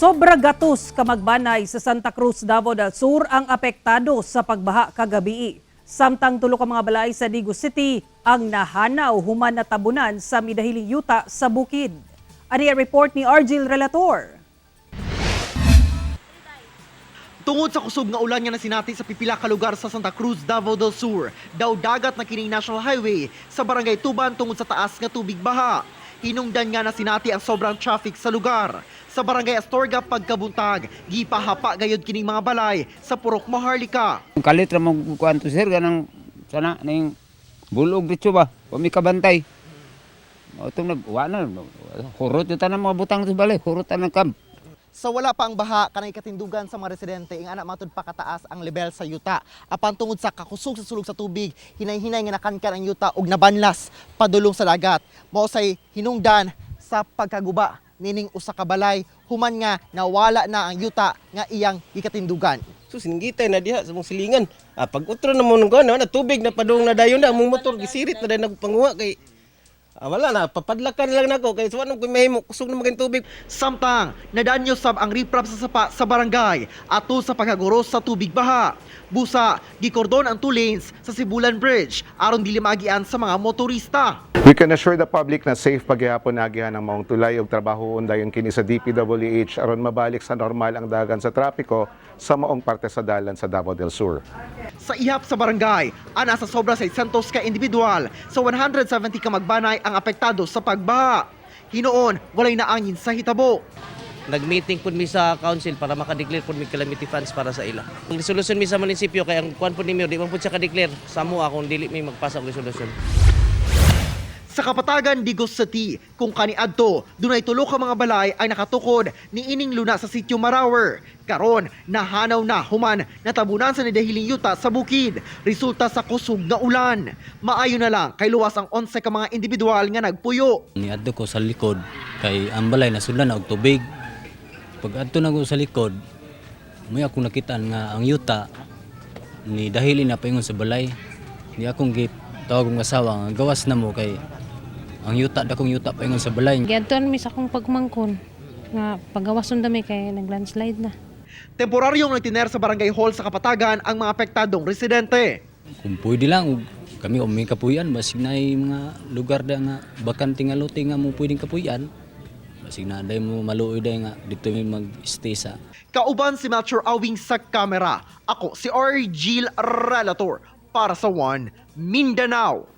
Sobra gatos ka magbanay sa Santa Cruz, Davao del Sur ang apektado sa pagbaha kagabi. Samtang tulo ka mga balay sa Digo City ang nahanaw human na tabunan sa midahiling yuta sa bukid. Ani ang report ni Argil Relator. Tungod sa kusog nga ulan nga nasinati sa pipila ka lugar sa Santa Cruz, Davao del Sur, daw dagat na kining National Highway sa Barangay Tuban tungod sa taas nga tubig baha. Hinungdan nga nasinati ang sobrang traffic sa lugar. Sa Barangay Astorga pagkabuntag, gipahapa gayud kining mga balay sa Purok Maharlika. Kalit ra mo kuan to sir ganang sana ning bulog dito ba? Kami kabantay. Otong nagwana hurot yung tanang mga butang sa balay, hurot tanang camp. Sa wala pa ang baha, kanay katindugan sa mga residente, ing anak matud pa kataas ang level sa yuta. Apan tungod sa kakusog sa sulog sa tubig, hinay-hinay nga nakankan ang yuta ug nabanlas padulong sa dagat. Mao say hinungdan sa pagkaguba nining usa ka balay, human nga nawala na ang yuta nga iyang gikatindugan. So siningitay na diha sa mong silingan. Pag utro na mo nung na tubig na padung na dayon na mong motor gisirit na dahil nagpanguha kay wala na, papadlakan lang nako kay suwan ko mahimo kusog na maging tubig. Samtang nadanyo sab ang riprap sa sapa sa barangay ato sa pagkaguros sa tubig baha. Busa, gikordon ang 2 lanes sa Sibulan Bridge aron dili maagian sa mga motorista. We can assure the public na safe paghihapon nagihan ang maong tulay ug trabaho dayon kini sa DPWH aron mabalik sa normal ang dagan sa trapiko sa maong parte sa dalan sa Davao del Sur. Sa ihap sa barangay, ana sa sobra 600 ka individual sa 170 ka magbanay ang apektado sa pagbaha. Hinoon, walay naangin sa hitabo. Nag-meeting pud mi sa council para maka-declare pud mi calamity funds para sa ila. Ang resolution mi sa munisipyo kay ang kuan pud nimo di man pud siya ka-declare sa mua kung dili mi magpasa og resolution. Sa Kapatagan, Digos City, kung kaniadto, dunay tulo ka mga balay ay nakatukod ni ining luna sa sitio Marawer. Karon, nahanaw na human natabunan sa nidahiling yuta sa bukid, resulta sa kusog nga ulan. Maayo na lang kay luwas ang 11 ka mga individual nga nagpuyo. Niadto ko sa likod kay ang balay nasudlan na og tubig. Pag adto na ko sa likod, may akong nakita nga ang yuta ni dahili na paingon sa balay. Di akong tawag kong asawa nga gawas na mo kay ang yuta dakong yuta paingon sa balay. Giadtuan mi sa akong pagmangkon nga pagawason dami kay naglandslide na. Temporaryong nagtiner sa barangay hall sa Kapatagan ang mga apektadong residente. Kung pwede lang ug kami may kapuyan basig na mga lugar da nga bakante nga lote nga mo pwedeng kapuyan. Basig na day mo maluoy day nga dito mi mag-stay sa. Kauban si Melchor Awing sa kamera. Ako si Argil Relator para sa One Mindanao.